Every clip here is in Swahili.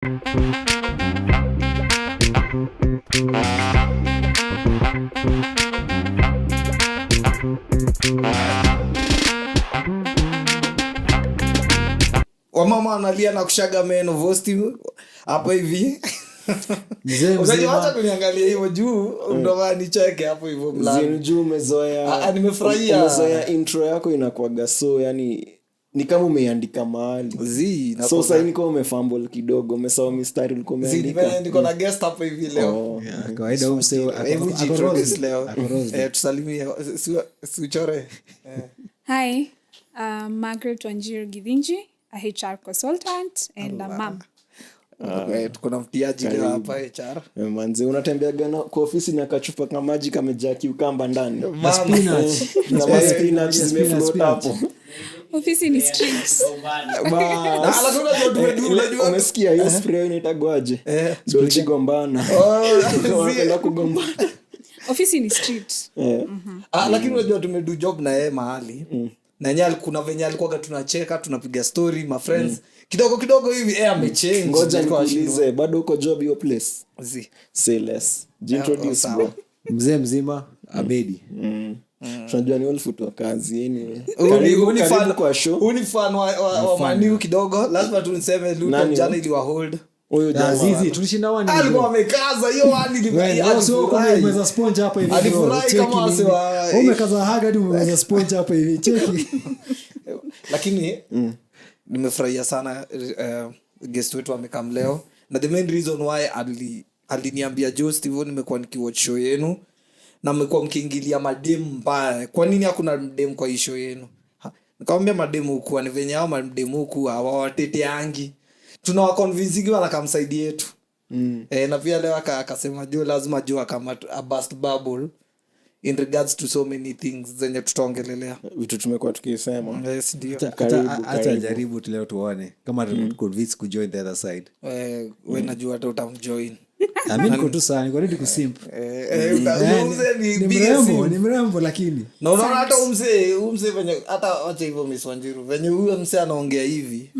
Wamama analia na kushaga meno vosti hapo hivi. Unajua kuniangalia hivyo juu ndo nicheke hapo hivyo mlani. Juu umezoea. Nimefurahia. Umezoea intro yako inakuaga so yani ni kama umeandika mahali. So sasa niko umefumble kidogo, umesahau mistari ulikuwa umeandika. Niko na guest hapo hivi leo. Kawaida umseo akorozi leo. Tusalimie sichore. Hi, Margaret Wanjiru Githinji, a HR consultant and a mom. Tuko na mtiaji leo hapa HR. Manze unatembea gana kwa ofisi na kachupa kama maji kamejaa kiukamba ndani. Na spinach. Na spinach zimefloat hapo. Ofisi ni strict. Umesikia hiyo spray inaitagwaje? Dolce Gombana. Wanapenda kugombana. Ofisi ni strict. Lakini unajua tumedo job na yeye mahali. Na nyali kuna venye alikuwa tunacheka, tunapiga story, my friends. Kidogo hivi amechange. Ngoja nikuulize, bado uko job your place? Say less. Introduce bro. Mzee mzima Abedi. Tunajua ni ulfutu wa kazi anyway. Karibu kwa show. Unifan wa maniu kidogo. Lazima tuniseme Luton jana iliwa hold. Huyo Azizi tulishinda wani. Alikuwa amekaza hiyo wani ilikuwa. Sio kama umeza sponge hapa hivi. Alifurahi kama asewa. Umekaza haga hadi umeza sponge hapa hivi. Cheki. Lakini nimefurahia sana guest wetu amekam leo. Na the main reason why aliniambia Joe Steve nimekuwa nikiwatch show yenu na mmekuwa mkiingilia madem mbaya. Kwa nini hakuna madem kwa show yenu? Nikamwambia madem huku ni venye hao madem huku hawawateteangi. Tunawaconvince wanakamsaidie yetu. Na pia leo akasema Joe lazima Joe kama a burst bubble in regards to so many things zenye tutaongelelea. Vitu tumekuwa tukisema. Yes, ndio. Hata jaribu leo tuone kama convince ku join the other side. Wewe najua hata utamjoin. Mimi niko tu sana, niko ready kusimp. Ni mrembo lakini. Na unaona hata umse venye hata acha hivyo Miss Wanjiru. Venye huyo mse anaongea hivi,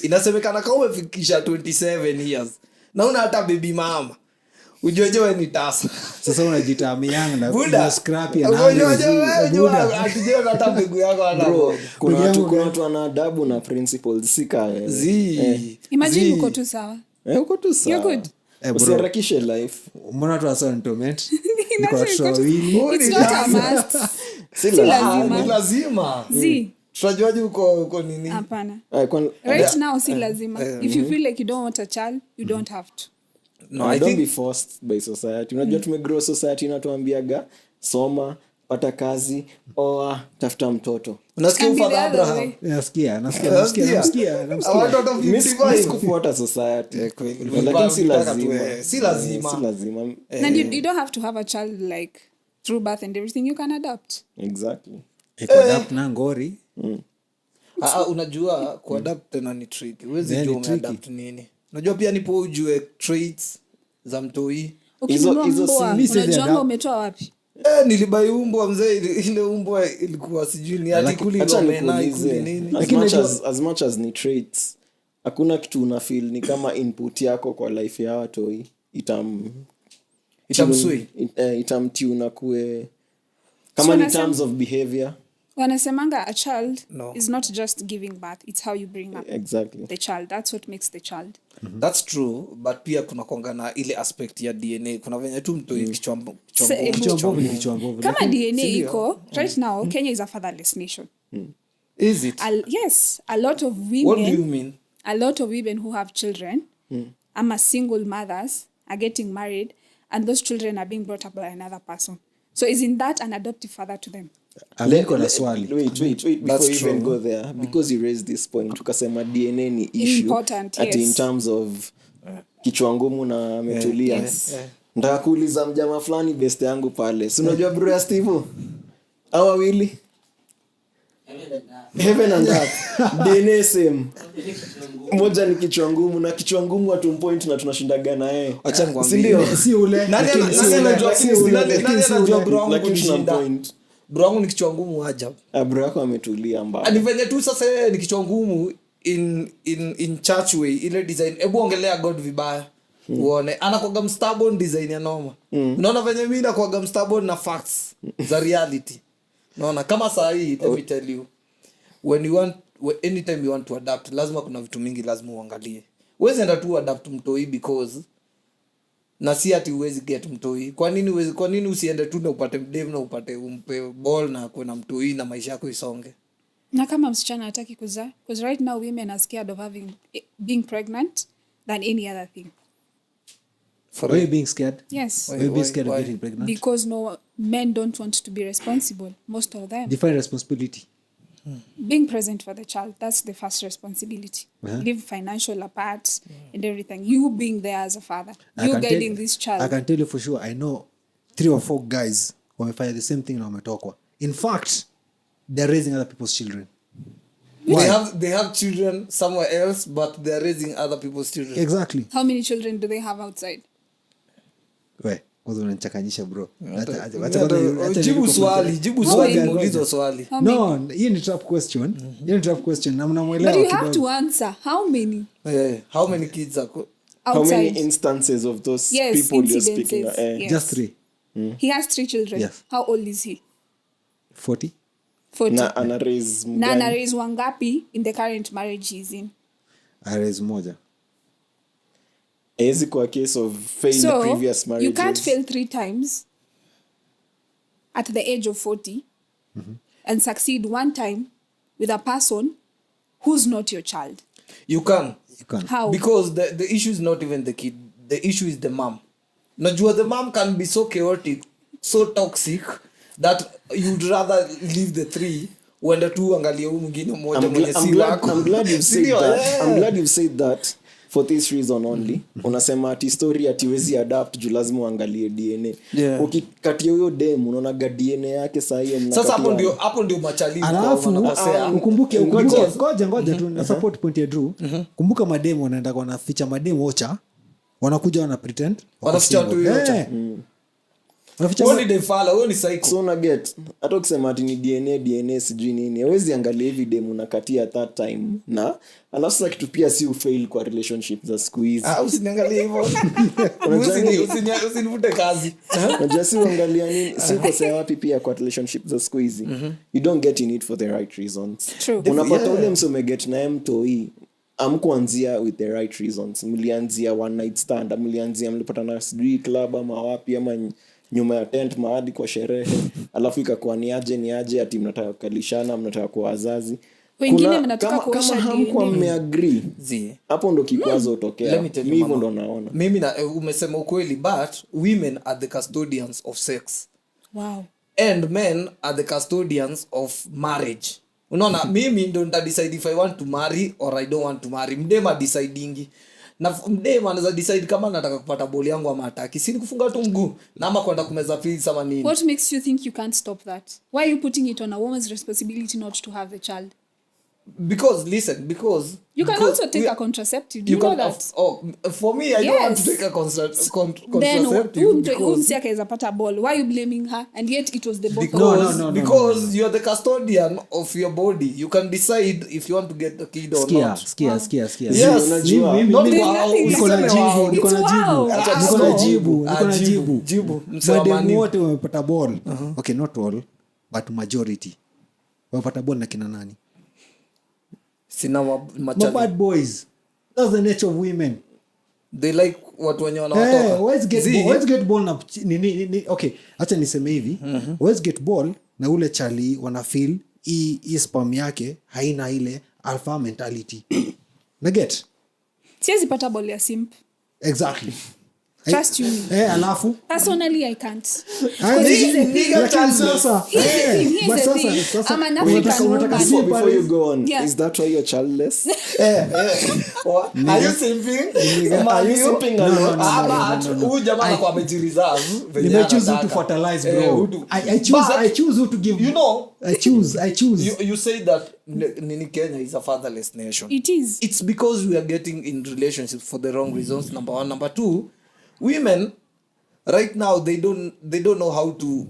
inasemekana kama umefikisha 27 years. Na una hata baby mama. Ujoje wewe ni tasa. Sasa unajiita myang na scrappy na Buda. Atijeo hata mbegu yako hata. Kuna watu wana adabu na principles sika. Imagine uko tu sawa. Uko tu sawa. You're good. Usiharakishe life. Mbona tu asa nitoment? Niko watu wawili. It's not a must. Si lazima. Tunajuaje uko nini? Hapana. Right now si lazima. If you feel like you don't want a child, you don't have to. No, I don't be forced by society. Unajua tumegrow society inatuambiaga soma, pata kazi, oa, tafuta mtoto. Unasikia Father Abraham? Nasikia. Mimi sikufuata society. Lakini si lazima. And you don't have to have a child like through birth and everything, you can adopt. Exactly. Adapt na ngori. Unajua kuadapt tena ni tricky. Huwezi jua umeadapt nini. Unajua pia nipo ujue traits za mtoi. Unajua umetoa wapi? Nilibai umbwa mzee, ile umbwa ilikuwa sijui ni article ilomena nini. As much as ni traits, hakuna kitu una feel ni kama input yako kwa life ya watoi itamtune kuwe kama in terms of behavior. Wanasemanga a child is not just giving birth, it's how you bring up the child. That's what makes the child. That's true, but pia kuna kongana ile aspect ya DNA. Kuna venye tu mtu kichwambo. Kama DNA iko, right now, Kenya is a fatherless nation. Is it? Yes. A lot of women. What do you mean? A lot of women who have children, single mothers, are getting married, and those children are being brought up by another person. So isn't that an adoptive father to them? Wait, before you even go there, because you raised this point, tukasema DNA ni issue important, at in terms of kichwa ngumu na ametulia. Nataka kuuliza mjama fulani best yangu pale. Si unajua bro ya Steve? Hao wawili? Heaven and earth. DNA same. Moja ni kichwa ngumu na kichwa ngumu at one point na tunashindaga na yeye. Acha ngwambie. Si ndio? Si ule. Nani anajua bro wangu kunishinda? Bro wangu ni kichwa ngumu ajabu. Bro yako ametulia mbaya. Ni venye tu sasa yeye ni kichwa ngumu in church way ile design, ebu ongelea God vibaya uone anakuwaga mstubborn design ya noma. Unaona venye mimi nakuwaga mstubborn na facts za reality. Unaona kama saa hii, let me tell you, anytime you want to adapt, lazima kuna vitu mingi lazima uangalie. Huwezi enda tu adapt mtoi because na si ati huwezi get mtoi. Kwa nini usiende tu na upate mdem na upate umpe ball na kuwe na mtoi na maisha yako isonge? Na kama msichana hataki kuzaa, because right now women are scared of being pregnant than any other thing. Why are you being scared? Yes. Why are you being scared of getting pregnant? Because men don't want to be responsible, most of them. Define responsibility. Being present for the child, that's the first responsibility. Leave financial apart and everything. You being there as a father. You guiding this child. I can tell you for sure, I know 3 or 4 guys wamefanya the same thing na wametokwa. In fact, they're raising other people's children. They have children somewhere else, but they're raising other people's children. Exactly. How many children do they have outside? Kwanza unanichanganyisha bro. Jibu swali muulizo swali. No, hii ni trap question. Hii ni trap question. Na mnamuelewa But you kidogo. have to answer. How many? How many kids are Outside. How many instances of those people you're speaking of? Yes. Just 3. He has 3 children. Yes. How old is he? 40. 40. Na ana raise Na ana raise wangapi in the current marriage he's in? I raise moja. Is kwa case of failed previous marriages. You can't fail 3 times at the age of 40 and succeed 1 time with a person who's not your child. You can. How? Because the issue is not even the kid. The issue is the mom. Najua the mom can be so chaotic, so toxic that you'd rather leave the 3 uende tu angalia huyu mwingine mmoja mwenye si wako. I'm glad you've said that. I'm glad you've said that. For this reason only. Unasema ati story ati wezi adapt juu lazima uangalie DNA. Ukikatia huyo dem unaonaga DNA yake saa hiyo mnakatia. Sasa hapo ndio machali wanakosea. Ukumbuke ngoja tu na support point ya Drew. Kumbuka mademo wanaenda kwa na feature mademo ocha. Wanakuja wana pretend. Wanaficha tu ocha. Woni de fala, woni psycho. So na get. Hata ukisema ati ni DNA sijui nini. Hawezi angalia hivi dem unakatia at that time. Na alafu sasa kitu pia si ufail kwa relationship za siku hizi. Usiniangalie hivyo. Usinivute kazi. Unajua si uangalia nini? Si ukosea wapi pia kwa relationship za siku hizi. You don't get in it for the right reasons. True. Unapata ule msome get na mtoi. Amkuanzia with the right reasons. Mlianzia one night stand. Mlipatana sijui club ama wapi ama nyuma ya tent mahali kwa sherehe. Alafu ikakuwa ni aje ati mnataka kukalishana, mnataka kuwa wazazi. Wengine mnataka kuosha kama hamkuwa mmeagree. Hapo ndo kikwazo utokea. Mimi hivyo ndo naona. Mimi umesema ukweli, but women are the custodians of sex. Wow. And men are the custodians of marriage. Unaona, mimi ndo nita decide if I want to marry or I don't want to marry. Mdema decidingi. Na mdema anaweza decide kama nataka kupata boli yangu ama hataki. Si kufunga tu mguu na ama kwenda kumeza pills ama nini. What makes you think you can't stop that? Why are you putting it on a woman's responsibility not to have the child? Because you can also take a contraceptive. Do you know that? For me, I don't want to take a contraceptive. Then umsi akaweza pata ball. Why are you blaming her? And yet it was the both. Because you're the custodian of your body. You can decide if you want to get the kid or not. Skia. Yes, niko na jibu. Mademu wote wamepata ball. Okay, not all, but majority. Wamepata ball na kina nani? Sina machali. Bad boys. That's the nature of women. They like watu wenye wanawatoka. Let's get ball na okay, acha niseme hivi. Let's get ball na ule chali wana feel hii spam yake haina ile alpha mentality. Na get. Siwezi pata ball ya simp. Exactly. Trust you me. Alafu personally I can't. I'm an African woman. Before you go on, is that why you're childless? Are you simping? Are you simping a lot? Huyu jamaa anakuwa amejireserve. I choose to fertilize, bro. I choose who to give. You know, I choose. You say that Nini Kenya is a fatherless nation. It is. It's because we are getting in relationships for the wrong reasons. Number 1. Number 2, women right now they don't know how to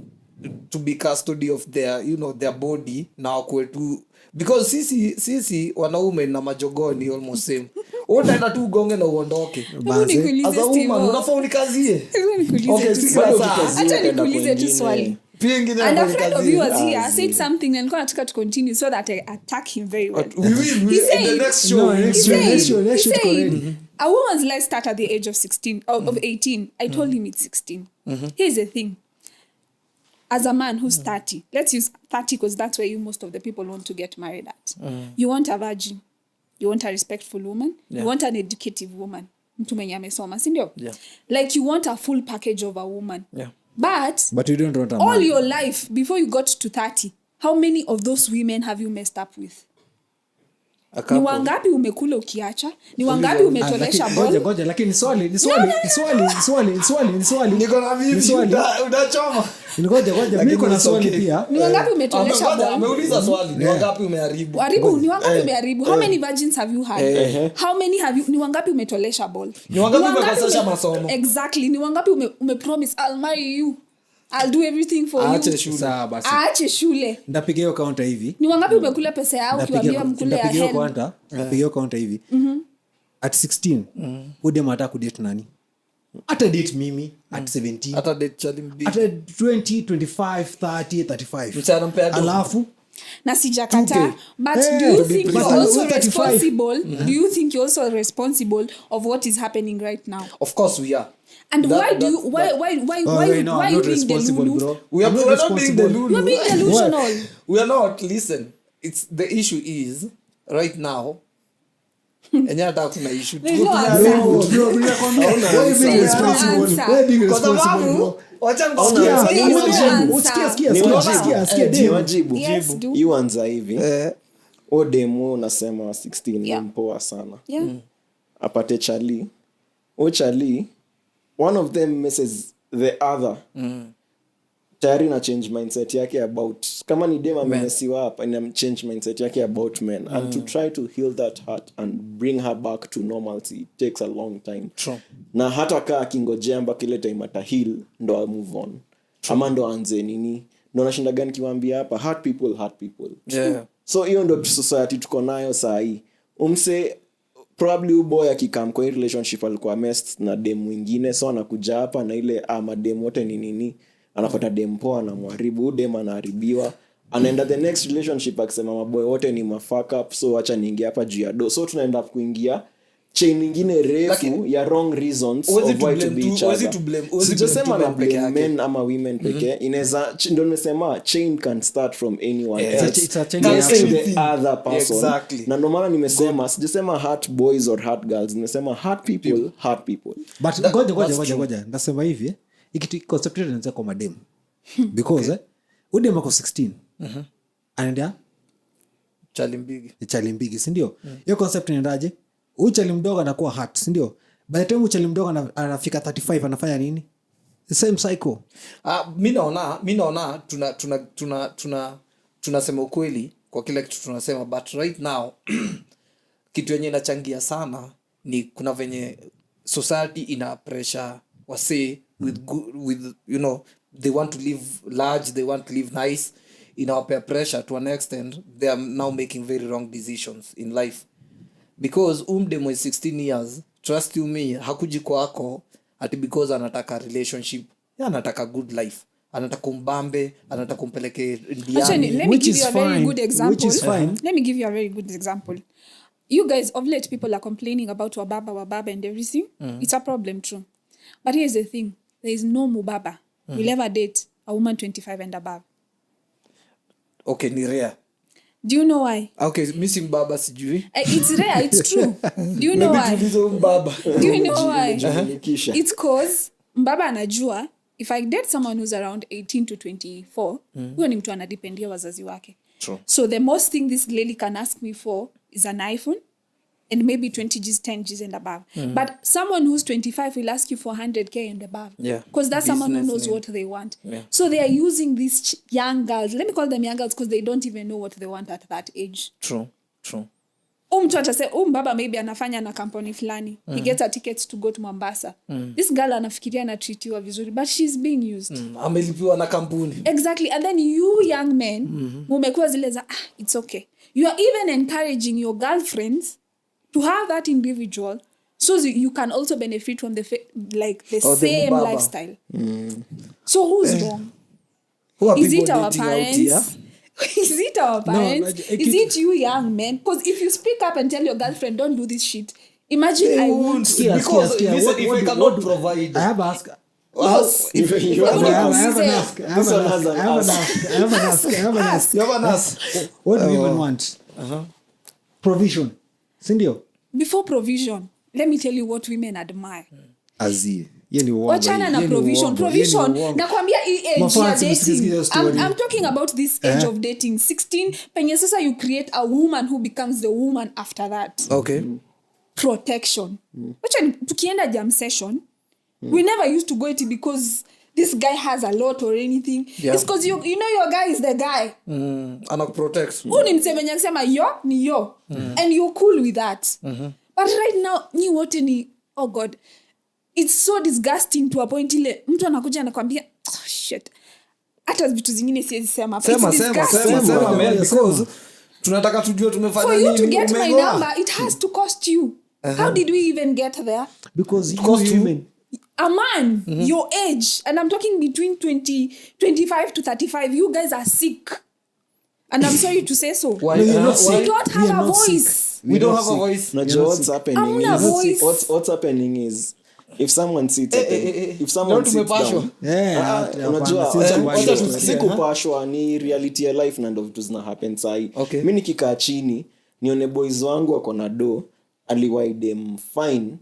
to be custody of their their body na wakue tu because sisi wanaume na majogoni almost same utaenda tu ugonge na uondoke Hebu nikuulize as a Steve, woman unafaa unikazie hebu nikuulize Okay, tu si swali. kila saa. Acha nikuulize tu swali. pia ingine And a anafaa friend of unikazie. yours here said something and nilikuwa nataka to continue so that I attack him very well. We will He in the said- next show No, He next said, next show he iko said, ready. a woman's life starts at the age of 16 of 18. I told him it's 16. Here's the thing. As a man who's 30, let's use 30 because that's where most of the people want to get married at. You want a virgin. You want a respectful woman. You want an educative woman. Mtu mwenye amesoma, si ndio? Yeah. Like you want a full package of a woman. Yeah. But you don't want a all man. your life before you got to 30, how many of those women have you messed up with? A Ni couple. wangapi umekula ukiacha? Ni wangapi umetolesha Ngoja, ball? lakini ni swali Niko na vipi? Ni swali. Unachoma. Ngoja, mimi niko na swali okay. pia. Ni wangapi umetolesha Ngoja, ball? ameuliza swali ni wangapi umeharibu Haribu, ni wangapi umeharibu? How many virgins have you had? How many have you? Ni wangapi umetolesha ball? Ni wangapi umekosesha masomo? Exactly. Ni wangapi umepromise I'll marry you. I'll do everything for Aache you. shule. Sawa basi. Aache shule. Ndapiga hiyo counter hivi. Ni wangapi umekula pesa yao ukiwaambia mkule ya hell? Ndapiga hiyo counter hivi. At 16, udem hata kudate nani? Hata date mimi at 17. hata date chali mbi At 20, 25, 30, 35. Mchana mpea do. Alafu Na sijakata, 2K. but Hey, do you to be think you're precise. also 35. responsible? Do you think you're also responsible of what is happening right now? Of course we are. And That- why do you that- why that- no, why I'm you not being responsible, delulu? bro. We are I'm not we're not being the responsible. Lulu. You're being delusional. We are not. Listen, it's the issue is right now. Enye hata kuna issue. There's no Tuko answer. tunajaribu. Bro, nakwambia, Hauna wewe answer. being There's no responsible. answer. Wewe being Kwa responsible, sababu bro. wacha Hauna nikusikie. answer. There's no Unajibu. answer. Sikia, dem. Niwajibu. Yes, do. Iwanza hivi Eh, odemu unasema 16 Yeah. ni mpoa sana Yeah. apate chali chali one of them misses the other tayari na change mindset yake about kama ni dem amemesiwa hapa ina change mindset yake about men and to try to heal that heart and bring her back to normalcy it takes a long time. True. Na hata kaa akingojea mpaka ile time ata heal ndo a move on ama ndo anze nini ndo nashinda gani kiwaambia hapa hurt people yeah. so hiyo ndo society tuko nayo saa hii umse probably uboy akikam kwa hii relationship alikuwa messed na dem mwingine so anakuja hapa na ile madem wote ni nini anapata dem poa anamharibu dem anaharibiwa anaenda the next relationship akisema maboy wote ni mafuck up so acha niingia hapa juu ya do so tunaenda kuingia chain nyingine refu Lakini- ya wrong reasons Huwezi of to why to blame be tu- each huwezi other. to blame- huwezi Sijasema blame na tu men peke blame yake. men ama women peke inaweza ndo nimesema chain can start from anyone Yeah. else. It's a chain Not reaction. saying the Thing. other person. Exactly. Na ndo maana nimesema sijasema hurt boys or hurt girls nimesema hurt people But ngoja ndasema hivi ikitu concept yetu inaanza kwa madem because udem ako 16 anaenda Chali mbigi. chali mbigi si ndio hiyo concept inaendaje huyu chali mdogo anakuwa hurt si ndio by the time huyu chali mdogo anafika 35 anafanya nini the same cycle Mi naona tunasema ukweli kwa kila kitu tunasema but right now kitu yenye inachangia sana ni kuna venye society ina pressure wase with you know they want to live large they want to live nice inawapea pressure to an extent they are now making very wrong decisions in life because umdemo is 16 years trust you me hakuji kwako ati because anataka relationship ya anataka good life anataka umbambe anataka umpeleke Actually, ndiani let me Which give is you a very fine. good example. Which is fine. Let me give you a very good example. You guys, of late, people are complaining about wababa and everything. It's a problem, true. But here's the thing. There is no mubaba will ever date a woman 25 and above. okay ni rare Do you know why? okay mi si mbaba sijui It's rare. It's true. Do you know maybe why? tulize mbaba Do you know why? Jinikisha. It's cause mbaba anajua if I date someone who's around 18 to 24, huyo ni mtu anadependia wazazi wake. True. So the most thing this lady can ask me for is an iPhone and maybe 20 Gs, 10 Gs and above. But someone who's 25 will ask you for 100K and above. Yeah. Because that's someone who knows Businessman. what they want. Yeah. So they are using these young girls. Let me call them young girls because they don't even know what they want at that age. true mtu atase baba maybe anafanya na kampuni fulani he gets a ticket to go to Mombasa this girl anafikiria anatreatiwa vizuri but she's being used amelipiwa na kampuni exactly and then you young men mumekuwa zile za it's okay you are even encouraging your girlfriends to have that individual so you can also benefit from the same baba. lifestyle so who's wrong Who are is people it our dating out parents here? is it our parents but is it you young men because if you speak up and tell your girlfriend don't do this shit imagine They I won't. won't Because Skia. listen, What if I do- cannot what do- provide I have ask if You have I an have an ask. ask. I have This an one has ask. an I have an ask. ask. I have an ask. I have an ask. you have an ask What do women want? Provision. Sindio? before provision let me tell you what women admire Azie. Ye ni uongo. wachana na Ye ni provision uongo. provision Ye ni uongo. nakwambia hii age ya Mafansi msikisikize dating hiyo story. I'm talking about this age of dating 16 penye sasa you create a woman who becomes the woman after that okay protection wacha tukienda jam session we never used to go it because this guy has a lot or anything Yeah. it's because you know your guy is the guy anakuprotect huu ni msemenye akisema yo ni yo and you're cool with that but right now ni wote ni oh god it's so disgusting to a point ile mtu anakuja anakwambia shit hata vitu zingine siwezi sema but sema it's sema disgusting. sema sema man Sema. because tunataka tujue tumefanya For nini you to get my umengoa. number it has to cost you how did we even get there Because Cost you you. women. a man your age and I'm talking between 25 to 35 you guys are sick and I'm sorry to say so Why? No, you're not Why? sick. you don't We have are a not sick. voice We don't have a sick. voice. Unajua You're what's not happening Hamna is voice. what's happening is if someone sits at a- if someone Leo sits tumepashwa. down Hapana, unajua si wacha kubali tu- story. si kupashwa ni reality ya life na ndo vitu zina happen sahi Okay. mi nikikaa chini nione boys wangu wako na do aliwai dem fine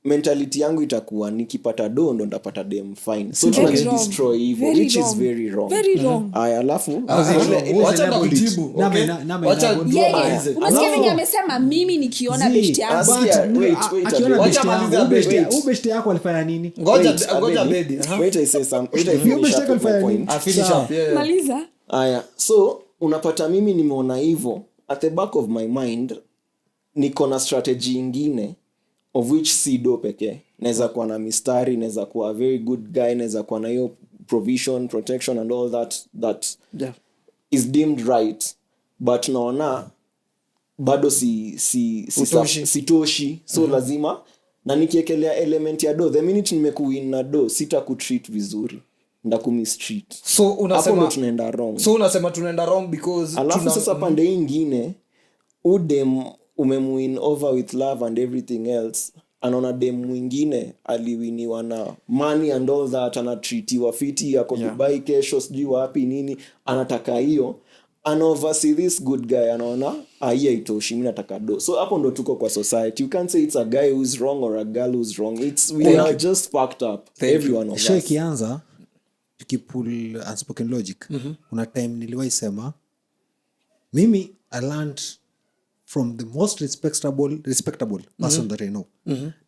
mentality yangu itakuwa nikipata do ndo ndapata dem fine so Very tunajidestroy wrong. hivyo Very which is wrong. very wrong Very wrong. aya alafu Wacha na kujibu, okay? Wacha yeye umesikia venye amesema mimi nikiona beshte yangu Asikia, wait, Wacha maliza beshte. ubeshte yako alifanya nini? ngoja Wait, ngoja Abedi. bedi aha. Wait, I say some- wait, I Hiyo finish beshte up yako with my alifanya point. nini? I finish Sawa. up yeah, yeah. maliza Aya, so unapata mimi nimeona hivyo at the back of my mind niko na strategy ingine of which si do pekee naweza kuwa na mistari naweza kuwa a very good guy naweza kuwa na hiyo provision protection and all that Yeah. is deemed right but naona bado Utoshi. sitoshi so lazima na nikiekelea element ya do the minute nimekuwin na do sita kutreat vizuri ndakumistreat So hapo ndo unasema tunaenda wrong so unasema tunaenda wrong because alafu sasa pande hii ingine udem umemwin over with love and everything else anaona dem mwingine aliwiniwa na money and all that anatritiwa fiti ako Yeah. Dubai kesho sijui wapi nini anataka hiyo anaoversee this good guy anaona hii haitoshi mi nataka do so hapo ndo tuko kwa society you can't say it's a guy who's wrong or a girl who's wrong we are just fucked up everyone of show us ikianza tukipul unspoken logic kuna time niliwahi sema mimi I learned from the most respectable person that I know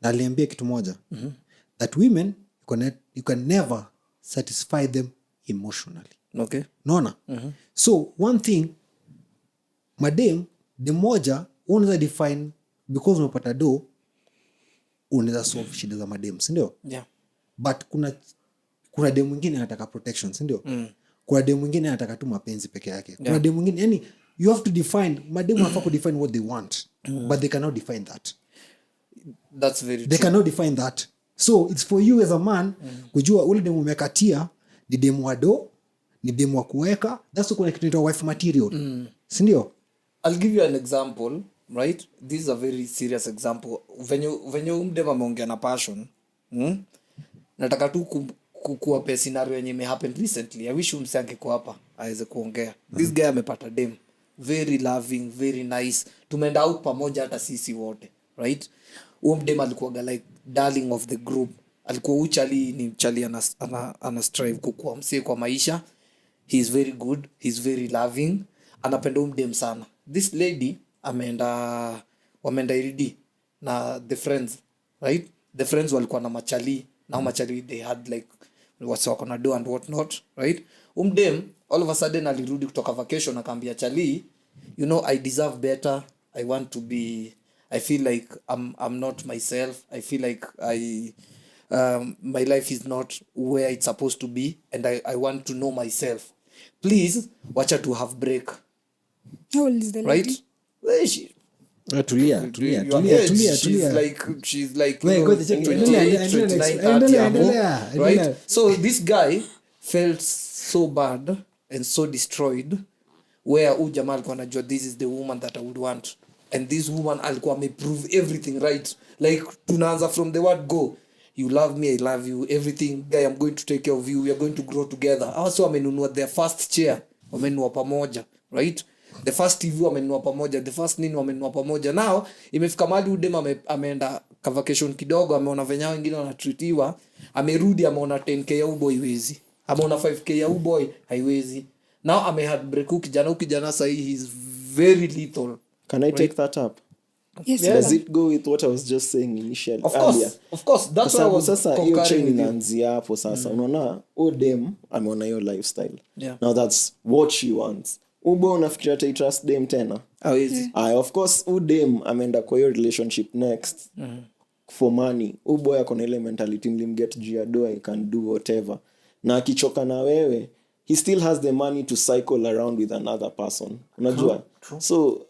na aliambia kitu moja that women you can never satisfy them emotionally okay naona so one thing madem de moja unaweza define because umepata do unaweza solve shida za madem sindio yeah but kuna dem mwingine anataka protection sindio kuna dem mwingine anataka tu mapenzi peke yake kuna dem mwingine yani you have to define madem wanafaa kudefine what they want but they cannot define that that's very they true cannot define that so it's for you as a man kujua ule demu umekatia ni demu wa do ni demu wa kuweka that's kuna kitu inaitwa wife material sindio I'll give you an example right this is a very serious example venye umdem ameongea na passion nataka tu kukuwa scenario yenye imehappen recently I wish umse angekuwa hapa aweze kuongea this guy amepata dem very loving very nice tumeenda out pamoja hata sisi wote right umdem alikuwaga like darling of the group alikuwa uchali ni mchali ana strive kukuwa msee kwa maisha he is very good he is very loving anapenda umdem sana this lady wameenda iridi na the friends right the friends walikuwa na machali na machali they had like wako na do and what not right umdem all of a sudden alirudi kutoka vacation akaambia chali you know I deserve better I want to be, I feel like I'm not myself. I feel like my life is not where it's supposed to be, and I want to know myself. Please, watch her to have break, How old is the lady? right? Well, Tulia. she's like Wait, go to check. 28, 29, 30 Endelea. right? So this guy felt so bad and so destroyed, where huyu jamaa alikuwa anajua this is the woman that I would want, and this woman alikuwa ameprove everything, right? Like tunaanza from the word go, you love me, I love you, everything, guy, I'm going to take care of you, we are going to grow together. Also wamenunua their first chair, wamenunua pamoja, right? The first TV wamenunua pamoja, the first nini wamenunua pamoja. Now imefika mahali udem ameenda ka vacation kidogo, ameona venye wengine wanatreatiwa, amerudi ameona 10k ya boy haiwezi, ameona 5k ya boy haiwezi. Now amehad break kijana sahi, he's very lethal. Can I take that up? Yes. Yeah. Does it go with what I was just saying initially? Earlier? Of course, that's why I was Sasa hiyo concurring chain with you. inaanzia hapo sasa. Unaona dem ameona hiyo lifestyle. Yeah. Now that's what she wants. Ubo unafikiria trust dem tena? Hawezi. Of course dem ameenda kwa hiyo relationship next for money. Ubo yako na ile mentality mlimget juu ya doa, I can do whatever. Na akichoka na wewe, he still has the money to cycle around with another person. Unajua? So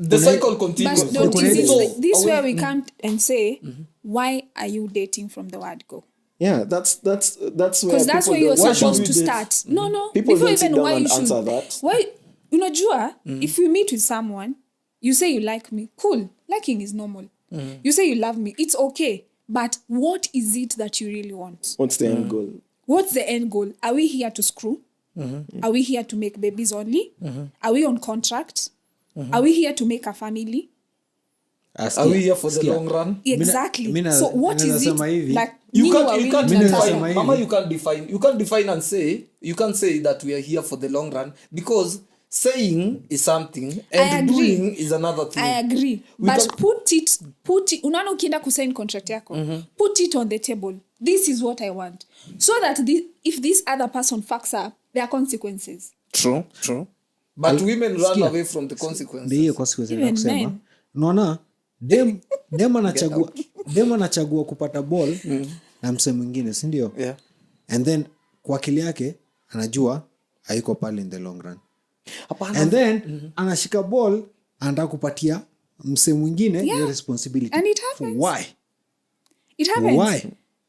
The cycle continues. But don't So- is it So- like this where we come and say, why are you dating from the word go? yeah, that's where Because that's people where you're don't- why supposed should to we date? start. No. People Before don't sit even down why and you should answer that. Why unajua, if you meet with someone, you say you like me, cool. Liking is normal. You say you love me, it's okay. But what is it that you really want? What's the end goal? What's the end goal? Are we here to screw? Are we here to make babies only? Are we on contract? Are we here to make a family? Are we here for the long run? Exactly. mina- So what is it ninasema hivi. that You nyinyi can't wawili Mina mnataka? nasema hivi. Mama, you can't define and say, you can't say that we are here for the long run, because saying is something I and agree. doing is another thing. I agree. We But can- put it, unaona ukienda kusign contract yako, put it on the table. This is what I want. So that if this other person fucks up, there are consequences. True. But women run Sikia. away from the consequences. Ndio hiyo consequence Even nataka kusema. men. Unaona dem anachagua kupata ball na mse mwingine, si ndio? Yeah. And then kwa akili yake anajua haiko pale in the long run. Hapana. And then anashika ball, anataka kupatia mse mwingine Yeah. the responsibility. And it happens. Why? It happens. Why?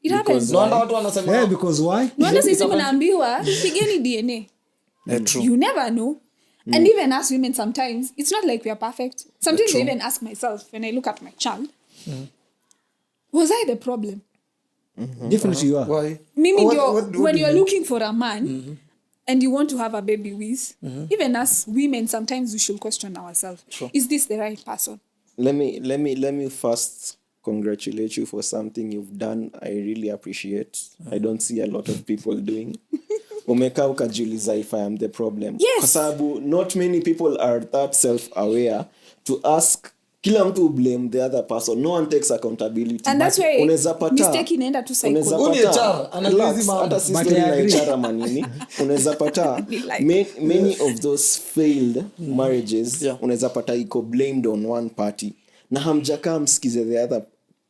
It happens. No wonder watu wanasema, Yeah, because why? Naona sisi mnaambiwa pigeni DNA. true. You never know. And even as women sometimes, it's not like we are perfect. Sometimes I even ask myself when I look at my child, was I the problem? Definitely you are. Why? Mimi What- ndio, what do when you you're mean? looking for a man and you want to have a baby with, even as women, sometimes we should question ourselves. Sure. Is this the right person? Let me first congratulate you for something you've done. I really appreciate. I don't see a lot of people doing. Umekaa ukajiuliza if I am the problem. Yes. Kwa sababu not many people are that self-aware to ask. Kila mtu blame the other person. No one takes accountability. And that's But why unaweza pata- mistake inaenda tu cycle. unaweza Uni pata- HR, analyze relax, mambo. hata si But story I na agree. HR manini. Unaweza pata many of those failed marriages, Yeah. unaweza pata iko blamed on one party na hamjakaa msikize the other.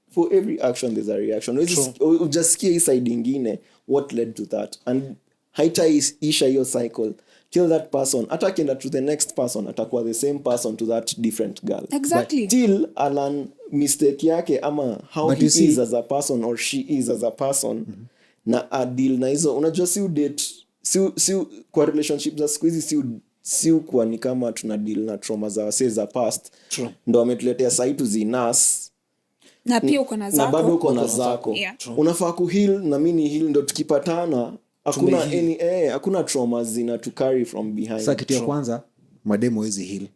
For every action there's a reaction. Ujasikia hii side ingine what led to that, and haitaisha hiyo cycle till that person hata akienda to the next person atakuwa the same person to that different girl. Exactly. But till alan mistake yake ama how But he you see- is as a person or she is as a person na adil na hizo. Unajua si udate si kwa relationship za siku hizi si kuwa ni kama tuna deal na trauma za wasee za past. True. Ndo wametuletea sahi tuzinas Na pia uko na na bado zako. uko na zako. Yeah. Unafaa kuheal na mimi ni heal, ndo tukipatana hakuna trauma zina to carry from behind. Sasa kitu ya kwanza mademo hawezi heal.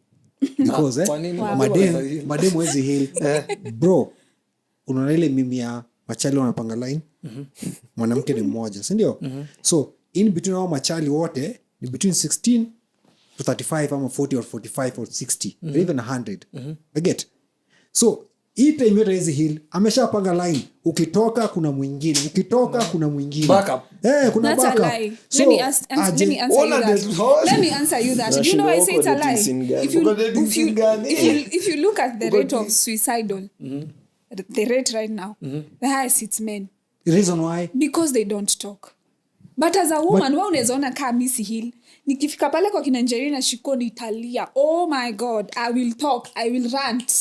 Because Kwa nini? mademo hawezi heal. Bro, unaona ile mimi ya machali wanapanga line. Mwanamke ni mmoja, si ndio? So in between hao machali wote ni between 16 to 35 ama 40 or 45 or 60 or even 100. I get. So hii time yote hizi heal ameshapanga line, ukitoka kuna mwingine, ukitoka kuna mwingine, Backup. kuna That's a backup. lie. So, Let me answer Ona you that. the whole- Let me answer you that. Do you know why I say it's a Nashindwa uko lie? dating If you, Uko dating scene gani? if you look at the rate of suicidal, the rate right now, the highest it's men. the reason why Because they don't talk. But as a woman, wewe unaweza ona kaa Missy Hill. Nikifika pale kwa kina Angelina Shiko nitalia. Oh my God, I will talk, I will rant.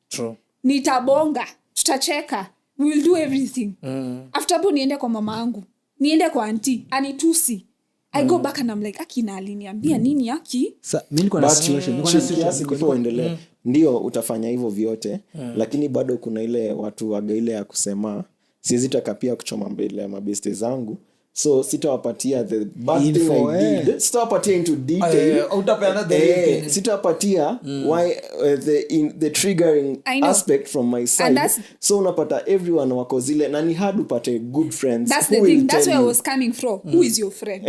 True. Nitabonga, tutacheka. We will do everything. After hapo niende kwa mama yangu. Niende kwa auntie, anitusi. I go back and I'm like, Aki aliniambia nini Aki? mimi niko na But situation, niko na kiasi before uendelee, ndio utafanya hivyo vyote, lakini bado kuna ile watu waga ile ya kusema siwezi taka pia kuchoma mbele ya mabeste zangu, so sitawapatia the bad thing Info, I did. Sitawapatia into detail. Utapeana the Sitawapatia why the triggering I know. aspect from my side. that's- So unapata everyone wako zile na ni hard upate good friends. That's who the will thing. That's tell where I you. was coming from. Who is your friend?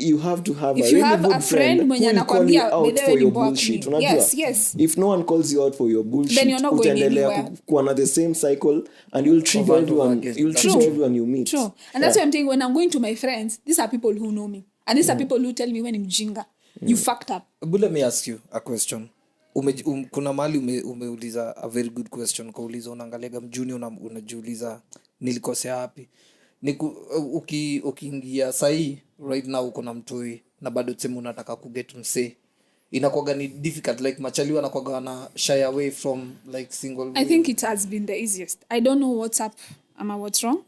You have to have If a you really have good a friend who mwenye will call you anakwambia, out "By the way, for your ni block bullshit." me. Unajua? Yes, yes. If no one calls you out for your bullshit, Then you're not going utaendelea anywhere. kuwa na the same cycle and you'll trigger Over and over everyone. again. You'll That's trigger true. everyone you meet. True. And that's why I'm saying when I'm going to my friends, these are people who know me. And these are people who tell me when I'm jinga. You fucked up. But let me ask you a question. Kuna mali umeuliza a very good question. Kauliza unaangaliaga mjuni unajiuliza nilikosea wapi. Ukiingia sahi right now uko na mtoi na bado tsemu unataka kuget msee. Inakuwaga ni difficult, like machali wanakuwaga na shy away from like single. I think it has been the easiest. I don't know what's up what's wrong.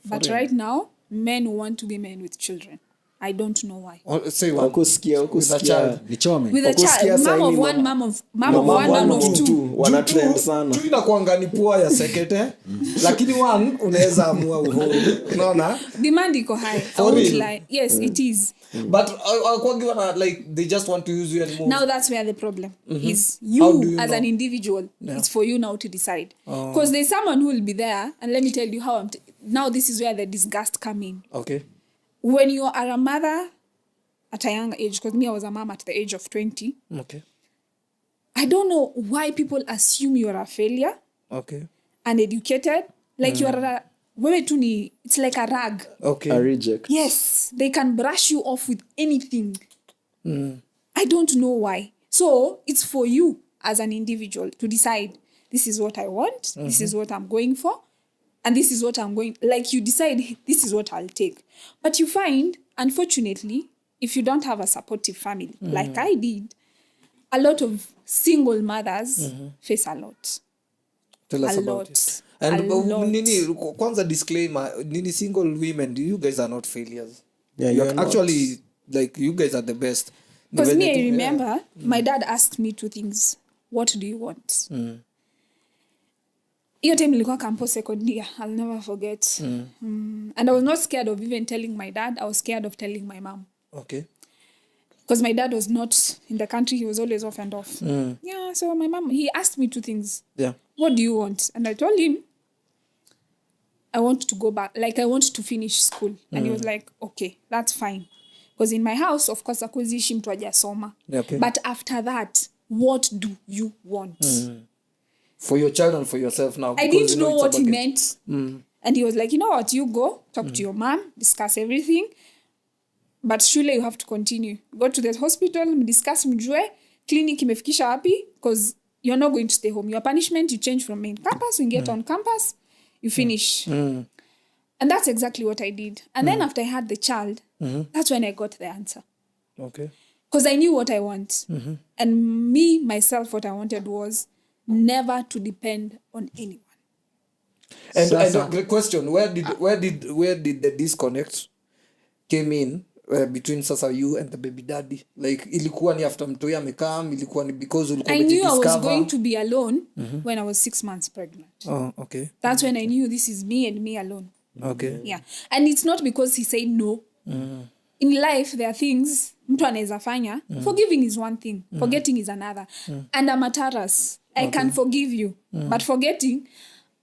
But right now, men want to be men with children. I don't know why. Say one. Ukusikia With a child. nichome With a Wakusikia child, mom saini of one, mama- mom of one, mom of two. wana trend sana. Tu inakuanga ni poa ya sekete. Lakini one unaweza amua uhuru. Unaona? Demand iko high. I For won't real? lie. Yes, it is. But wakwagi wana like they just want to use you and move. Now that's where the problem is. How do You you as know? an individual, it's for you now to decide. Because there's someone who will be there, and let me tell you how now this is where the disgust come in. Okay. When you are a mother at a young age, because me, I was a mom at the age of 20, Okay. I don't know why people assume you're a failure, Okay. uneducated, like you're it's like a rag. Okay. A reject. Yes, they can brush you off with anything. I don't know why. So it's for you as an individual to decide, this is what I want, this is what I'm going for, and this is what I'm going, like you decide, this is what I'll take. But you find, unfortunately, if you don't have a supportive family, like I did, a lot of single mothers face a lot. Tell us A about lot. it. And A lot. nini kwanza disclaimer, nini single women, you guys are not failures. Yeah, You're you're not. actually like you guys are the best. Because me, I Yeah. remember my dad asked me two things. What do you want? Hiyo time nilikuwa campus second year. I'll never forget. And I was not scared of even telling my dad. I was scared of telling my mom. Okay. Because my dad was not in the country. He was always off and off. Yeah, so my mom, he asked me two things. Yeah. What do you want? And I told him, I want to go back. Like, I want to finish school. And he was like, okay, that's fine. Because in my house, of course, akuzishi mtu hajasoma. Okay. But after that, what do you want? For your child and for yourself now. I because didn't you know it's what he about meant. And he was like, you know what, you go, talk to your mom, discuss everything. But shule, you have to continue. Go to the hospital, discuss mjue, clinic imefikisha wapi, because you're not going to stay home. Your punishment, you change from main campus, you get on campus, you finish. And that's exactly what I did. And then after I had the child, that's when I got the answer. Okay. Because I knew what I want. And me, myself, what I wanted was never to depend on anyone. And Sasa. the question, where did the disconnect came in between sasa you and the baby daddy? Like ilikuwa ni after mtoi amekam, ilikuwa ni because ulikuwa I knew I was umejidiscover? going to be alone when I was 6 months pregnant. Oh, okay. That's when I knew this is me and me alone. Okay. Yeah. And it's not because he said no. In life, there are things mtu anaweza fanya. Forgiving is one thing. Forgetting is another. And I'm a Taurus. I can forgive you. But forgetting,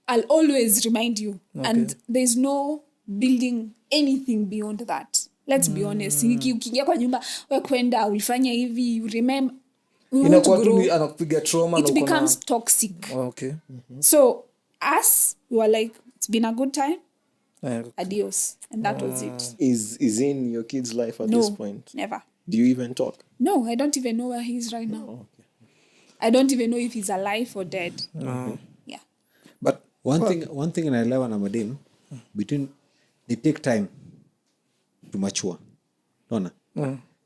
I'll always remind you. And there's no building anything beyond that. Let's be honest. Ukiingia kwa nyumba, we kwenda, ulifanya hivi, you remember. we won't inakuwa tu grow. ni anakupiga trauma It na uko na- becomes toxic. okay. So us, we were like, it's been a good time. Eh, Adios. And that was it. Is in your kid's life at No, this point? never. Do you even talk? No, I don't even know where he is right now. I don't even know if he's alive or dead. Yeah. but one thing naelewa na madem between they take time to mature naona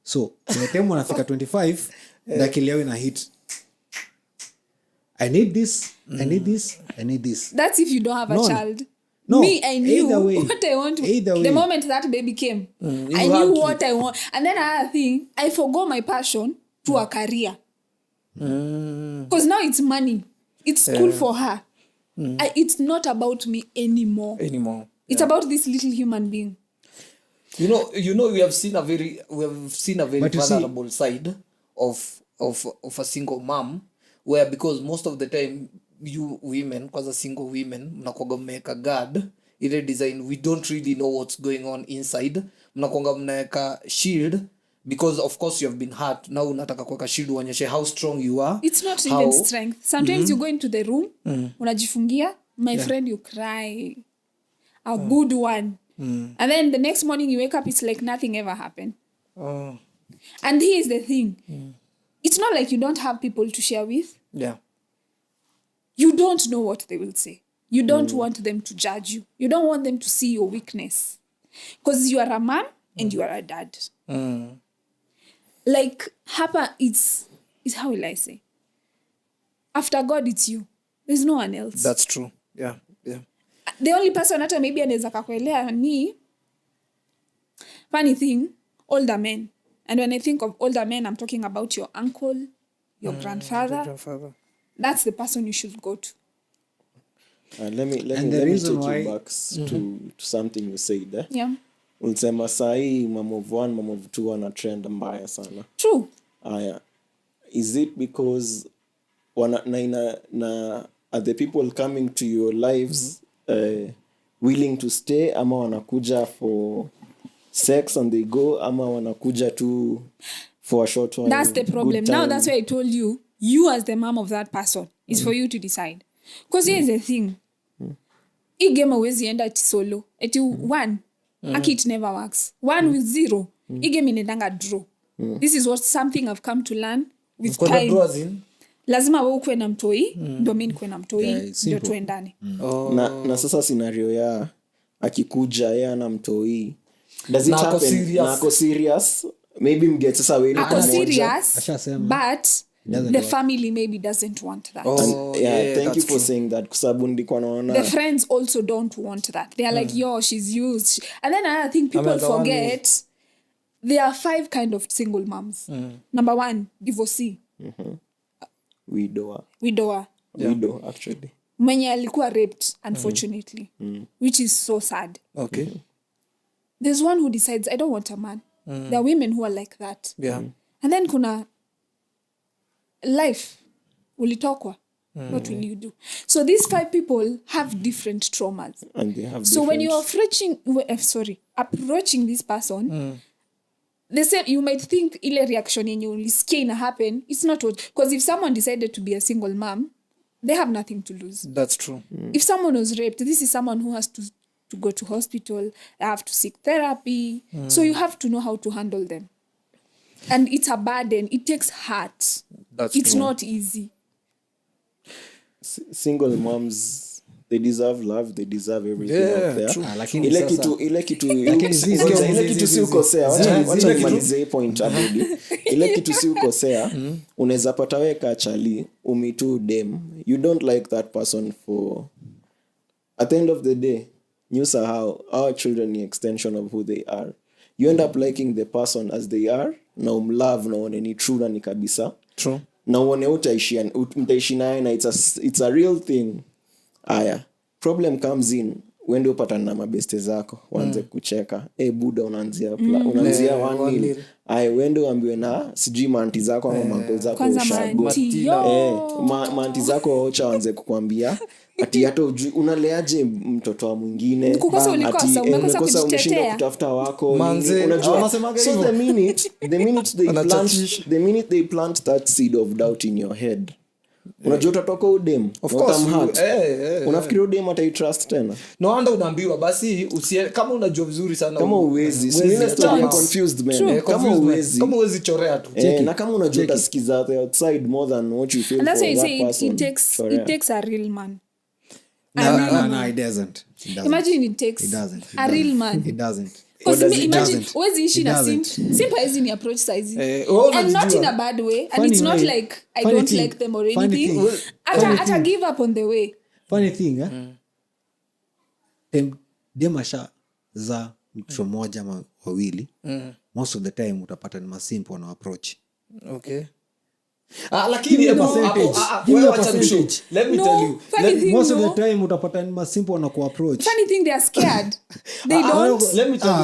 so by the time wanafika 25 akili yao ina hit I need this I need this I need this. That's if you don't have a No. child. No, Me, I knew either way. what I want. Either The way. moment that baby came, I had knew to. what I want. And then another thing, I forgot my passion to a career. Because now it's money. It's school for her. It's not about me anymore. It's about this little human being. you know we have seen a very But you see- vulnerable side of a single mom, where because most of the time you women, kwanza single women, mnakuanga mmeweka guard ile design, we don't really know what's going on inside, mnakuanga mnaweka shield because of course you have been hurt. Now unataka kuweka shield uonyeshe how strong you are. It's not how, even strength. Sometimes you go into the room, unajifungia, my friend, you cry. A good one. And then the next morning you wake up, it's like nothing ever happened. Oh, And here's the thing. It's not like you don't have people to share with. yeah. You don't know what they will say. You don't want them to judge you. You don't want them to see your weakness. Because you are a mom and you are a dad. Like, hapa, it's how will I say? After God, it's you. There's no one else. That's true. Yeah. The only person hata maybe anaweza kakuelewa ni funny thing, older men. And when I think of older men, I'm talking about your uncle, your grandfather. That's the person you should go to. Let me And let the me reason take why- you back to something you said there. Yeah. Ulisema sahii mom of one, mom of two ana trend mbaya sana. True. Aya. Is it because are the people coming to your lives willing to stay, ama wanakuja for sex and they go, ama wanakuja tu for a short while? That's the problem. good Now time? that's why I told you, you as the mom of that person, is for you to decide. Because here's the thing. Hii game hauwezi enda ati solo. Ati one. Aki it never works. One with zero. Hii game inaendanga draw. This is what something I've come to learn with Kuna time. draws in. Lazima wewe ukuwe na mtoi, ndio mimi nikuwe na mtoi, Yeah, it's ndio simple. tuendane. na sasa scenario ya akikuja ye ana mtoi, does it Na ako happen? serious. Na ako serious, maybe mget sasa wenu Ako pamoja. serious, Ashasema. but Doesn't the work. family maybe doesn't want that. Oh, yeah, Thank you that's for true. saying that, kwa sababu ndikuwa The naona friends also don't want that. They are like, yo, she's used. And then another thing people the one forget, there are 5 kind of single moms. Number 1, divorcee, widower widow actually. mwenye alikuwa raped, unfortunately, which is so sad. Okay. There's one who decides, I don't want a man. There are women who are like that. Yeah. And then kuna life, ulitokwa. What will you do? So these 5 people have different traumas. And they have So when different- you're approaching this person, the same, you might think ile reaction yenye ulisikia ina happen, it's not what, because if someone decided to be a single mom, they have nothing to lose. That's true. If someone was raped, this is someone who has to go to hospital, they have to seek therapy. So you have to know how to handle them. And it's a burden. It takes heart. That's It's true. not easy. single moms, they deserve love, they deserve everything Yeah, out there. true. Lakini ile sasa- kitu Lakini zizi- Kwanza, ile zizi- kitu si zizi- ukosea. zizi- Wacha zizi- nimalizie hii point abudi. Ile kitu si ukosea, unaweza pata weka chali umitu dem, you don't like that person for, at the end of the day, how our children ni extension of who they are. You end up liking the person as they are, na umlove na uone ni true na ni kabisa, True. na uone mtaishi naye na it's a real thing. Aya, problem comes in uende upatane na mabeste zako waanze kucheka buda unaanzia 1 nil ai uende uambiwe na sijui manti zako ama mango zako ushago manti zako ocha waanze kukwambia ati hata unaleaje mtoto wa mwingine umekosa umeshinda kutafuta wako unajua so the minute they plant that seed of doubt in your head unajua utatoka udem unafikiri udem ataitrust tena no wonder unaambiwa basi kama unajua vizuri sana kama uwezi confused man kama uwezi chorea tu na kama unajua utasikiza the outside more than what you feel and that's for why that you person say it takes a real man. No, it doesn't. Imagine it takes a real man. It doesn't. Because imagine uwezi ishi na simp hizi ni approach size and not in a bad way and it's not like I don't like them or anything ata give up on the way. Funny thing demasha za mtu mmoja ama wawili most of the time utapata ni masimple wana approach. Okay. Lakini let me tell you most of the time utapata ni masimple wana kuapproach. Funny thing they are scared. They don't. Let me tell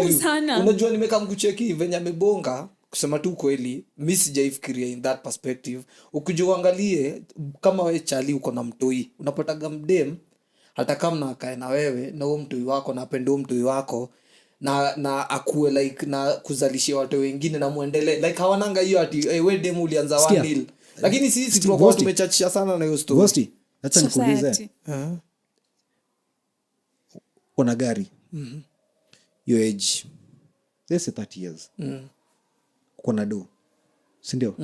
you something. Unajua nimeka mkucheki venye amebonga kusema tu kweli mimi sijaifikiria in that perspective. Ukijua angalie kama wewe chali uko na mtoi unapata mdem hata kama na akae na wewe na huo mtoi wako na apende huo mtoi wako na akue like na kuzalishia watu wengine na muendelee like hawananga hiyo ati wewe demu ulianza 1 nil lakini sisi tulikuwa tumechachisha sana na hiyo story. Ghosti acha nikuulize kuna gari your age let's say 30 years kuna do si ndio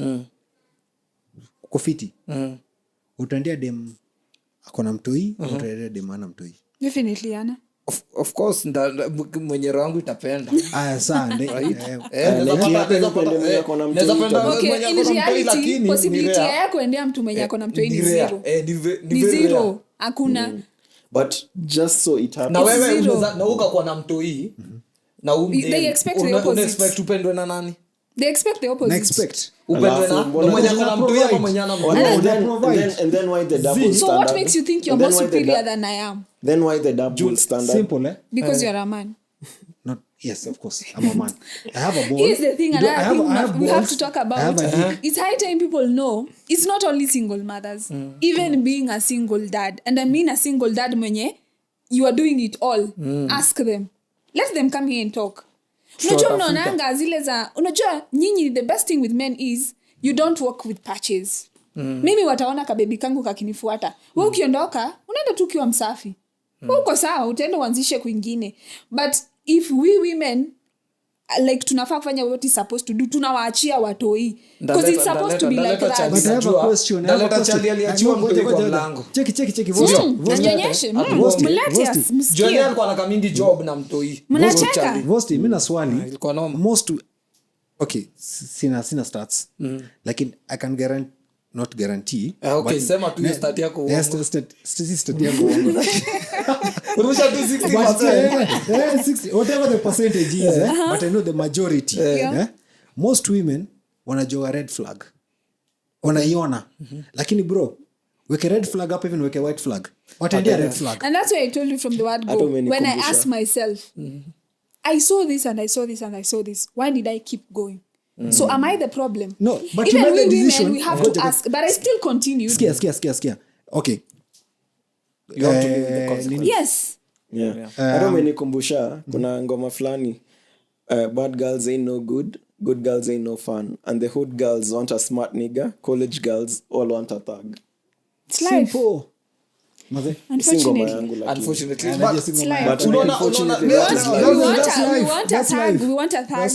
uko fiti utaendea dem akona mtoi utaendea dem ana mtoi definitely ana of course mwenye roho yangu itapenda sana possibility ya kuendea mtu mwenye akona mtoi ni zero ni zero hakuna but just so it happens na wewe na ukakuwa na mtoi na they expect upendwe na nani. They expect the opposite. Upendwe na mwenye akona mtoi ama mwenye ana and then why the double standard? So what makes you think you're more superior than I am? Then why the double standard? Simple because you're a man. Not yes, of course I'm a man. I have a ball. Here's the thing we have to talk about. It's high time people know it's not only single mothers. Even being a single dad, and I mean a single dad mwenye you are doing it all. Ask them. Let them come here and talk. Unajua mnaonanga zile za unajua nyinyi the best thing with men is you don't work with patches. Mimi wataona kabebi kangu kakinifuata. Wewe ukiondoka unaenda tu ukiwa msafi. Wewe uko sawa utaenda uanzishe kwingine. But if we women like tunafaa kufanya what is supposed to do tunawaachia watoi because it's supposed to be like that. But I have a question. Daleta chali aliachiwa mtoi kwa mlango. Cheki Anyonyeshe. Mlete Johnny alikuwa na kamindi job na mtoi. Mnacheka. Vosti mimi na swali. Ilikuwa noma. Most okay sina stats. Like I can guarantee okay sema tu start yako stat yako rusha tu 60%. Whatever the percentage is but I know the majority most women wanajua red flag wanaiona lakini bro weke red flag up even weke white flag wataendea red flag and that's why I told you from the word go when I ask myself I saw this and I saw this and I saw this why did I keep going? So am I the problem? No, but even you made the women decision. We have to ask, but I still continue. Skia. Okay. You have to live with the consequences. Yes. Yeah. Hata umenikumbusha kuna ngoma fulani bad girls ain't no good girls ain't no fun and the hood girls want a smart nigga, college girls all want a thug. It's life. Simple. Unfortunately. But we want a thug.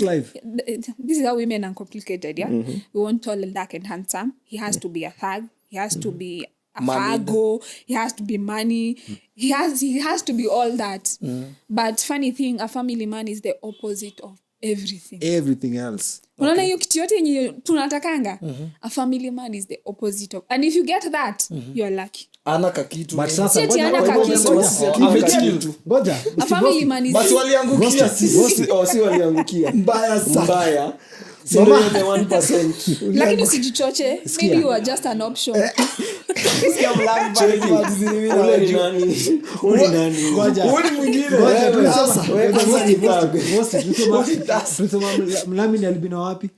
This is how women are complicated, yeah? We want tall and dark and handsome. He has to be a thug. He has to be a fago. He has to be money. He has to be all that. But funny thing, a family man is the opposite of everything else. Unaona hiyo kitu yote yenye tunatakanga a family man is the opposite of, and if you get that you are lucky. Ana kakitu but sasa ngoja a family man is basi waliangukia si waliangukia mbaya Si ndio hiyo the 1%. lakini usijichoche, maybe you are just an option. Ule ni nani? Ule ni nani? Mlamini albino wapi?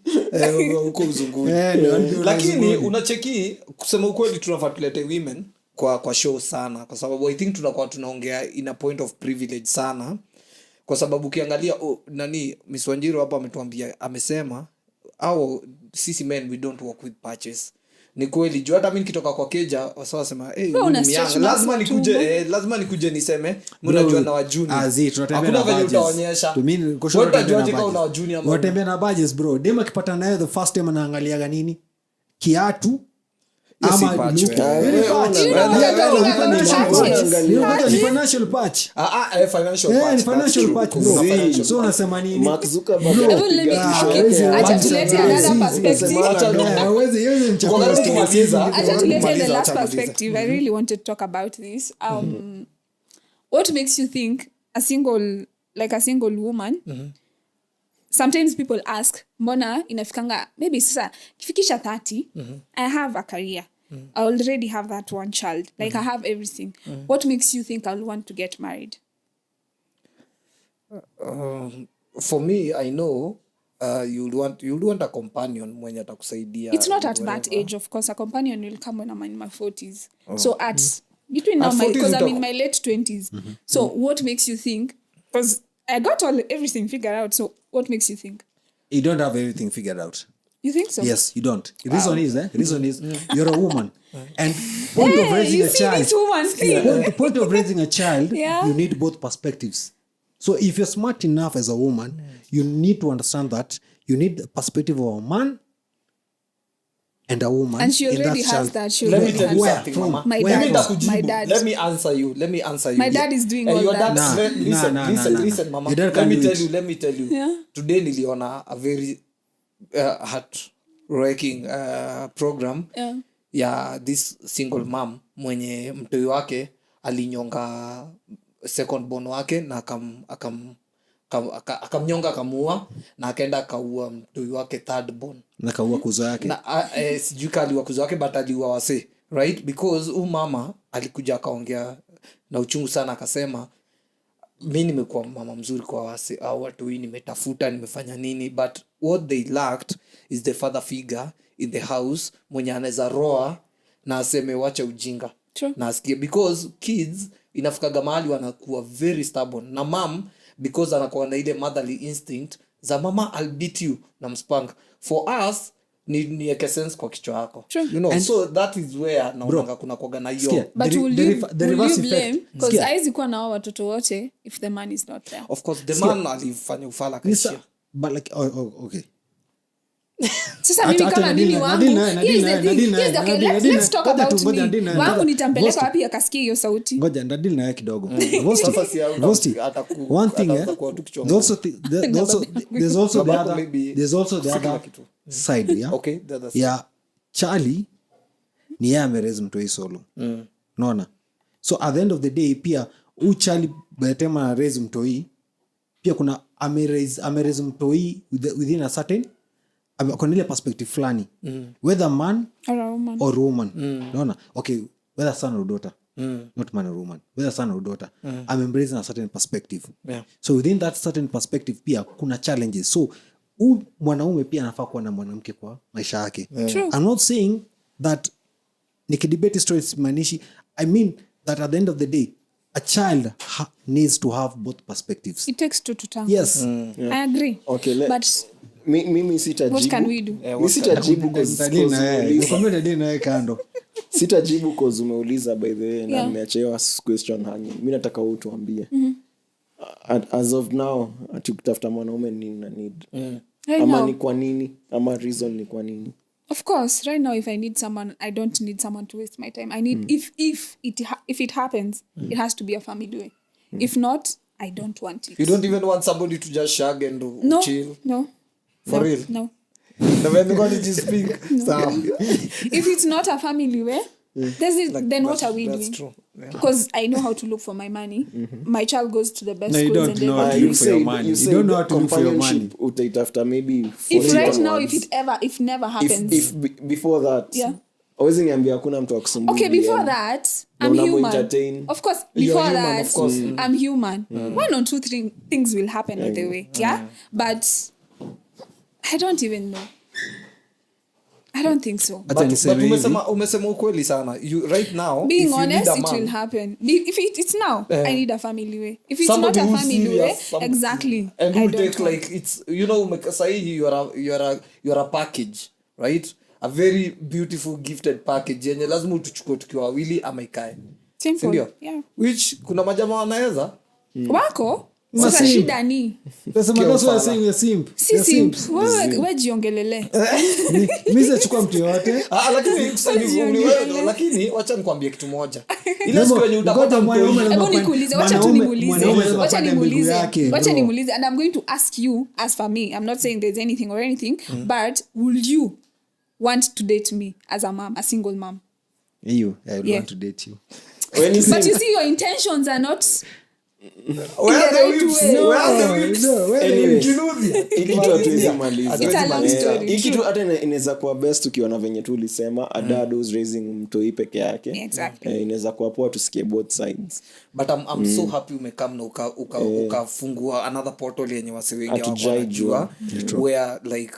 huko uzunguni. Albino Lakini uzunguni. unacheki, kusema ukweli tunafaa tulete women kwa show sana, kwa sababu I think tunakuwa tunaongea in a point of privilege sana, kwa sababu ukiangalia nani Miss Wanjiru hapa ametuambia, amesema au sisi men we don't work with patches. Ni kweli juu hata mimi nikitoka kwa keja wasa wasema lazima nikuje niseme mnajua na wajuni. Hakuna venye utaonyesha. Wewe utajuaje kama una wajuni ama unatembea na badges bro. Dema akipata nayo the first time anaangaliaga nini? Kiatu ama look. Financial patch. Financial patch bro. So unasema nini? Mark Zuckerberg. Acha tulete another perspective. Acha tulete the last perspective. I really wanted to talk about this. What makes you think a single woman, sometimes people ask, mbona inafikanga maybe sasa kifikisha 30, I have a career, I already have that one child, like I have everything, what makes you think I'll want to get married? For me, I know you'd want a companion mwenye atakusaidia. It's not at that age, of course. A companion will come when I'm in my 40s. So at between now, because I'm in my late 20s. So what makes you think? Because I got everything figured out. So what makes you think? You don't have everything figured out. You think so? Yes, you don't. Reason is you're a woman, and point of raising you a see child. this woman thing? Point of raising a child, Yeah. you need both perspectives. So if you're smart enough as a woman, you need to understand that you need the perspective of a man and a woman. And she in already that has child. that. She Let me already tell you has something, that. mama. My Let dad. me takujibu. My dad. Let me answer you. My dad is doing all your that. dad, listen, mama. Your dad Let can me do it. let me tell you. Yeah. Today niliona a very heart-wrecking program Yeah. ya this single mom mwenye mtoi wake alinyonga second born wake na akamnyonga akamuua, na akaenda akaua mtoi wake third born, Na kaua kuzo yake. na sijui kaliwa kuzo wake but aliua wase, right? Because mama alikuja akaongea na uchungu sana, akasema mi nimekuwa mama mzuri kwa wase au watu hii, nimetafuta, nimefanya nini, but what they lacked is the father figure in the house mwenye anaweza roa na aseme wacha ujinga. True. Na asikie, because kids inafikaga mahali wanakuwa very stubborn, na mom because anakuwa na ile motherly instinct za mama I'll beat you na mspank. For us ni eke sense kwa kichwa yako. True. You know, And so that is where naonanga kuna kuwaga na Sikia. hiyo. But The will you reverse blame? effect. Because Sikia. haizi kuwa na hao watoto wote if the man is not there. Of course the man alifanya ufala Nisa, kaishia. but like, okay. Sasa mimi kama mimi wangu, here's the thing. Let's talk about me. Wangu nitampeleka wapi akasikia hiyo sauti? Ngoja ndadili naye kidogo. Sasa si au- Vosti, ataku- one thing, ataanza kuwa tu kichwa there's also the Babako other, maybe there's also the si kila other kitu. side, yeah? Okay, the other side. Ya Charlie ni yeye amerezi mtoi solo. Unaona? So at the end of the day pia Charlie by the time anarezi mtoi pia kuna amerezi mtoi within a certain kuna ile perspective fulani, whether man Or a woman. or woman. Unaona? Okay, whether son or daughter, not man or woman, whether son or daughter, I'm embracing a certain perspective. Yeah. So within that certain perspective pia kuna challenges. So mwanaume pia anafaa kuwa na mwanamke kwa maisha yake. True. I'm not saying that nikidebate stories manishi, I mean that at the end of the day a child needs to have both perspectives. It takes two to tango. Yes. I agree. Okay, But mimi sitajibu. what can we do? Mi sitajibu Ndadili naye kando. sitajibu cause umeuliza by the way, na Yeah. nimeacha hiyo question hanging. Mi nataka wewe tuambie. As of now atukitafuta mwanaume nini na need. Right Ama now, ni kwa nini? Ama reason ni kwa nini? of course, right now, if I need someone, I don't need someone to waste my time. I need if it happens, it has to be a family way. If not, I don't want it. You don't even want somebody to just shag and No, chill. no. For No, real? No. The way they're going to just speak. So, If it's not a family way, Then what are we that's doing? true. Yeah. Because I know how to look for my money. My child goes to the best No, you schools don't and know how to everything. look for your money. You don't know how to look for your money. companionship utaitafuta maybe If 40 right now, onwards. if never happens. if before that Yeah. awezi niambia hakuna mtu akusumbua Okay, before DM. that, Na I'm unamu human. entertain. Of course, You're before human, that, of course. I'm human. One or two things will happen on the way. Yeah? But I don't even know. I don't think so. Hata But niseme hivi. umesema ukweli sana. You right now, Being if you need honest, a it man, will happen. If it's now, I need a family way. If it's somebody not a who's family way, serious, exactly. and I who don't take want. like it's sahi you're a package, right? A very beautiful gifted package yenye lazima utuchukue tukiwa wawili ama ikae. Simple. Sindio? Yeah. Which kuna majamaa wanaweza Wako? Sasa Masimp. shida ni That's what I'm saying, you're simp. si You're simp. simp. Wewe jiongelele. Mimi sitachukua mtu yote. lakini lakini wacha nikwambie kitu moja. Ile siku yenye utapata mwanaume mtu Hebu nikuulize, wacha tu nimuulize. Wacha nimuulize. Wacha bro. nimuulize, and I'm going to ask you, as for me, I'm not saying there's anything or anything, but will you want to date me as a mom, a single mom? You, I would Yeah. want to date you. When you But say- you see, your intentions are not. Where the the right whips? way. Where the whips? Anyway, Kinuthia. hii kitu hatuwezi maliza. It's a long story. Hii kitu hata inaweza kuwa best ukiona venye tu ulisema a dad who's raising mtoi peke yake. Exactly. Inaweza kuwa poa tusikie both sides. But I'm so happy umekam na ukafungua another portal yenye wase wengi Hatujaijua. where like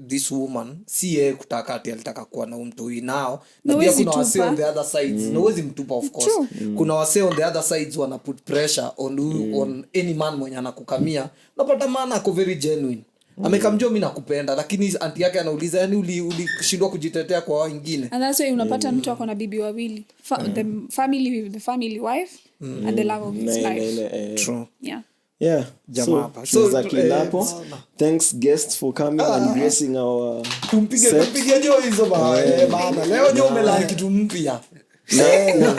this woman si yeye kutaka ati alitaka kuwa na umtoi nao na Na pia huwezi kuna wase tupa. on the other sides na huwezi mtupa of course. Kuna wase on the other sides wana put pressure on any man mwenye anakukamia unapata maana ako very genuine. Amekamjua mimi nakupenda lakini anti yake anauliza yani ulishindwa kujitetea kwa wengine. And that's why unapata mtu ako na bibi wawili. The family with the family wife and the love of his life. True. Yeah. Yeah. Jamaa hapa. So kilapo. Thanks guests for coming and gracing our Tumpige jo hizo bana. Leo jo umelaki kitu mpya.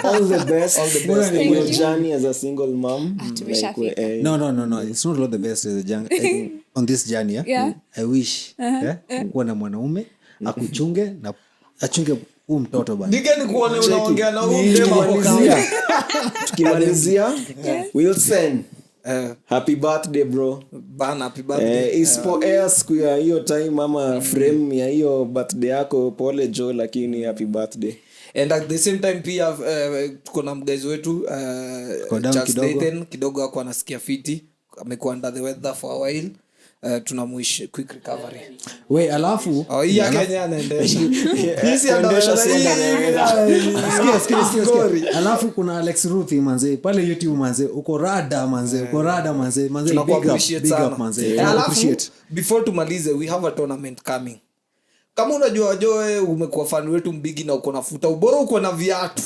all the best. Thank in your you. journey as a single mom. tumeshafika. No. It's not all the best as a journey. On this journey, Yeah. I wish kuwa na mwanaume akuchunge na achunge huu mtoto bana. Nigeni kuone unaongea na huyu mdema hapo kama. Tukimalizia Wilson, happy birthday bro. Bana happy birthday. Ispo air siku ya hiyo time ama frame ya hiyo birthday yako, pole jo, lakini happy birthday. And at the same time pia tuko na mguys wetu Charles Nathan kidogo hapo anasikia fiti, amekuwa under the weather for a while. Tunamuishi quick recovery. We alafu Hii Kenya anaendesha. Hizi Kuendesha senda Sikia. Alafu kuna Alex Ruthi manze pale YouTube manze uko rada manze big up manze. Alafu before tumalize we have a tournament coming. Kama unajua Joe umekuwa fan wetu mbigi na uko na futa ubora uko na viatu.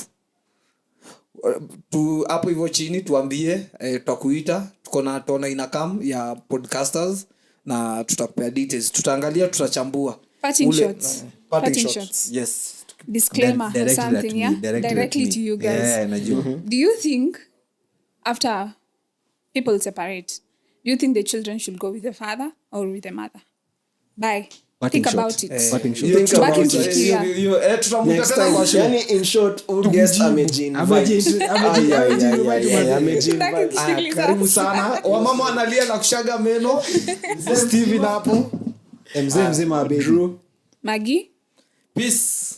Tu hapo hivyo chini tuambie tutakuita, tuko na tona inakam ya podcasters na tutakupea details, tutaangalia, tutachambua Parting shots. Parting shots. Yes. Disclaimer or something, yeah? Directly to you guys. Yeah, najua. Do you think after people separate, do you think the children should go with the father or with the mother? Bye. Parting Think shot. about it. Parting shot. Think Back about into it. it. Tutamuita Next tena time, kwa show. yani in short, who guest amejinvite. Karibu sana. Wamama analia na kushaga meno. Steven hapo. Mzee mzima baby. Maggie? Peace.